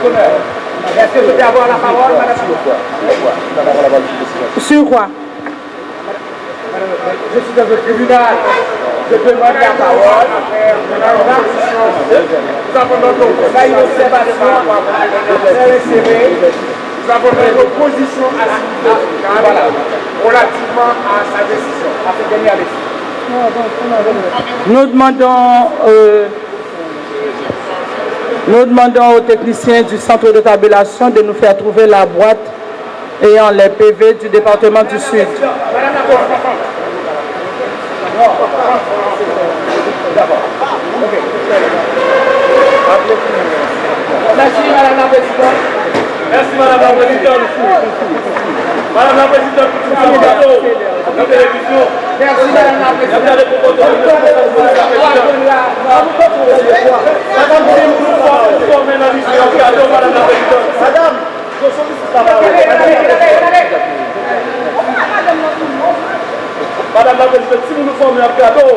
honneur. Est-ce que vous voulez avoir la parole, madame? Sur quoi? Je suis dans le tribunal. Je demande la parole. Nous avons notre observation nous avons notre position à la voilà, relativement à sa décision, à cette dernière décision. Nous demandons aux techniciens du centre de tabulation de nous faire trouver la boîte ayant les PV du département du Sud. Madame la Présidente. D'abord. Ok. Merci Madame la Présidente. Merci Madame la Présidente. Madame la Présidente, la télévision. Merci Madame la Présidente. Madame, Madame la Présidente, si nous nous formons un cadeau,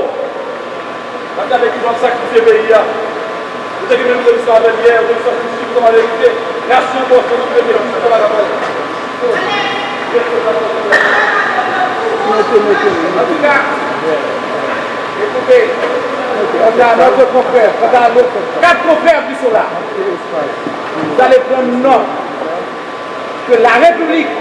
regardez qui doit sacrifier le pays. Vous avez une solution à hier, vous avez une solution à l'équité. Merci encore pour nous premier. C'est la parole. En tout cas, écoutez, on a notre confrère, on a notre 4 confrères qui sont là. Vous allez prendre note que la République